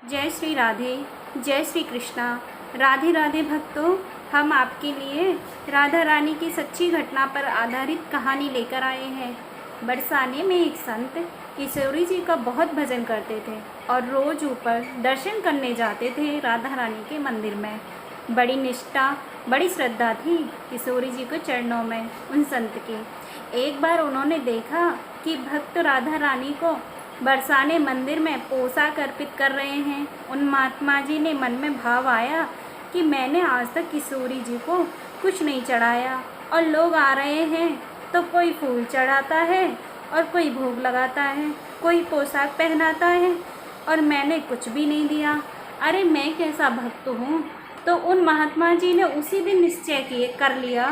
जय श्री राधे, जय श्री कृष्णा। राधे राधे भक्तों, हम आपके लिए राधा रानी की सच्ची घटना पर आधारित कहानी लेकर आए हैं। बरसाने में एक संत किशोरी जी का बहुत भजन करते थे और रोज़ ऊपर दर्शन करने जाते थे राधा रानी के मंदिर में। बड़ी निष्ठा, बड़ी श्रद्धा थी किशोरी जी को चरणों में उन संत की। एक बार उन्होंने देखा कि भक्त राधा रानी को बरसाने मंदिर में पोशाक अर्पित कर रहे हैं। उन महात्मा जी ने मन में भाव आया कि मैंने आज तक किशोरी जी को कुछ नहीं चढ़ाया और लोग आ रहे हैं तो कोई फूल चढ़ाता है और कोई भोग लगाता है, कोई पोशाक पहनाता है और मैंने कुछ भी नहीं दिया। अरे मैं कैसा भक्त हूँ। तो उन महात्मा जी ने उसी दिन निश्चय कर लिया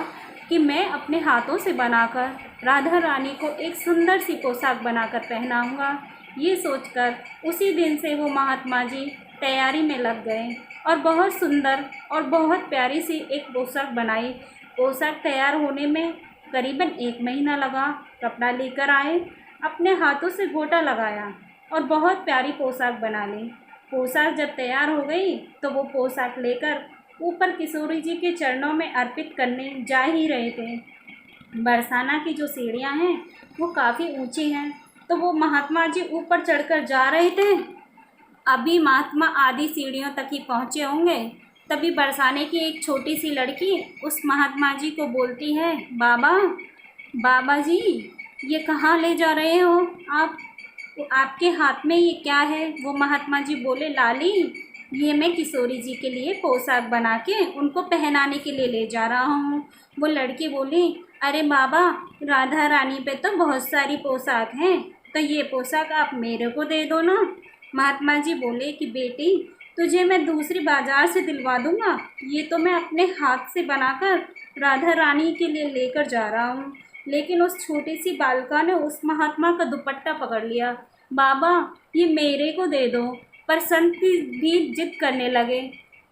कि मैं अपने हाथों से बनाकर राधा रानी को एक सुंदर सी पोशाक बनाकर पहनाऊंगा। ये सोचकर उसी दिन से वो महात्मा जी तैयारी में लग गए और बहुत सुंदर और बहुत प्यारी सी एक पोशाक बनाई। पोशाक तैयार होने में करीबन 1 महीना लगा। कपड़ा लेकर आए, अपने हाथों से गोटा लगाया और बहुत प्यारी पोशाक बना ली। पोशाक जब तैयार हो गई तो वो पोशाक लेकर ऊपर किशोरी जी के चरणों में अर्पित करने जा ही रहे थे। बरसाना की जो सीढ़ियाँ हैं वो काफ़ी ऊंची हैं, तो वो महात्मा जी ऊपर चढ़कर जा रहे थे। अभी महात्मा आधी सीढ़ियों तक ही पहुँचे होंगे, तभी बरसाने की एक छोटी सी लड़की उस महात्मा जी को बोलती है, बाबा बाबा जी, ये कहाँ ले जा रहे हो आप? आपके हाथ में ये क्या है? वो महात्मा जी बोले, लाली, ये मैं किशोरी जी के लिए पोशाक बना के उनको पहनाने के लिए ले जा रहा हूँ। वो लड़की बोली, अरे बाबा, राधा रानी पे तो बहुत सारी पोशाक हैं, तो ये पोशाक आप मेरे को दे दो ना। महात्मा जी बोले कि बेटी, तुझे मैं दूसरी बाजार से दिलवा दूँगा, ये तो मैं अपने हाथ से बनाकर राधा रानी के लिए लेकर जा रहा हूँ। लेकिन उस छोटी सी बालिका ने उस महात्मा का दुपट्टा पकड़ लिया। बाबा, ये मेरे को दे दो। पर संत भी जिद करने लगे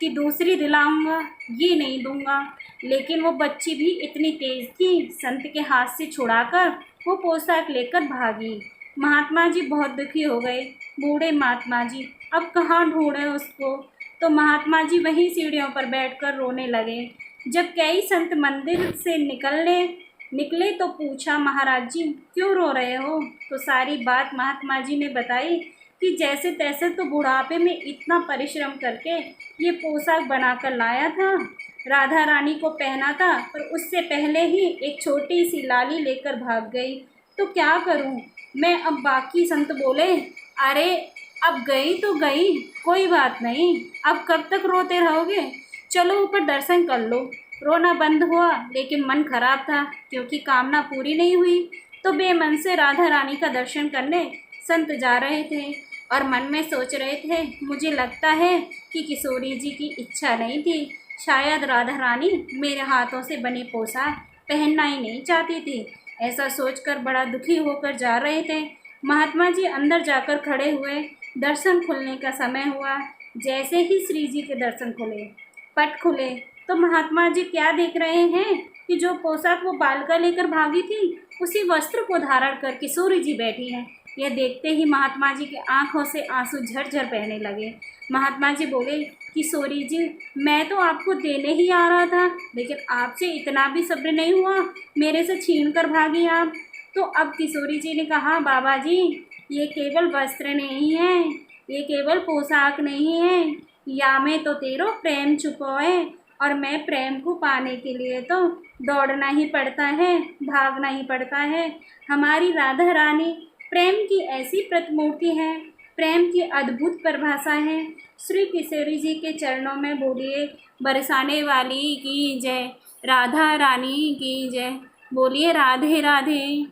कि दूसरी दिलाऊंगा, ये नहीं दूंगा। लेकिन वो बच्ची भी इतनी तेज़ थी, संत के हाथ से छुड़ाकर वो पोशाक लेकर भागी। महात्मा जी बहुत दुखी हो गए। बूढ़े महात्मा जी अब कहाँ ढूंढे उसको। तो महात्मा जी वहीं सीढ़ियों पर बैठकर रोने लगे। जब कई संत मंदिर से निकले तो पूछा, महाराज जी क्यों रो रहे हो? तो सारी बात महात्मा जी ने बताई कि जैसे तैसे तो बुढ़ापे में इतना परिश्रम करके ये पोशाक बनाकर लाया था, राधा रानी को पहना था, पर उससे पहले ही एक छोटी सी लाली लेकर भाग गई। तो क्या करूं मैं अब? बाकी संत बोले, अरे अब गई तो गई, कोई बात नहीं, अब कब तक रोते रहोगे? चलो ऊपर दर्शन कर लो। रोना बंद हुआ, लेकिन मन खराब था क्योंकि कामना पूरी नहीं हुई। तो बेमन से राधा रानी का दर्शन करने संत जा रहे थे और मन में सोच रहे थे, मुझे लगता है कि किशोरी जी की इच्छा नहीं थी, शायद राधा रानी मेरे हाथों से बनी पोशाक पहनना ही नहीं चाहती थी। ऐसा सोचकर बड़ा दुखी होकर जा रहे थे। महात्मा जी अंदर जाकर खड़े हुए। दर्शन खुलने का समय हुआ। जैसे ही श्री जी के दर्शन खुले, पट खुले, तो महात्मा जी क्या देख रहे हैं कि जो पोशाक वो बालिका लेकर भागी थी, उसी वस्त्र को धारण कर किशोरी जी बैठी हैं। यह देखते ही महात्मा जी की आंखों से आंसू झरझर बहने लगे। महात्मा जी बोले, किशोरी जी, मैं तो आपको देने ही आ रहा था, लेकिन आपसे इतना भी सब्र नहीं हुआ, मेरे से छीन कर भागी आप। तो अब किशोरी जी ने कहा, बाबा जी, ये केवल वस्त्र नहीं है, ये केवल पोशाक नहीं है, या में तो तेरो प्रेम छुपो है, और मैं प्रेम को पाने के लिए तो दौड़ना ही पड़ता है, भागना ही पड़ता है। हमारी राधा रानी प्रेम की ऐसी प्रतिमूर्ति है, प्रेम की अद्भुत परिभाषा है। श्री किशोरी जी के चरणों में बोलिए, बरसाने वाली की जय, राधा रानी की जय। बोलिए राधे राधे।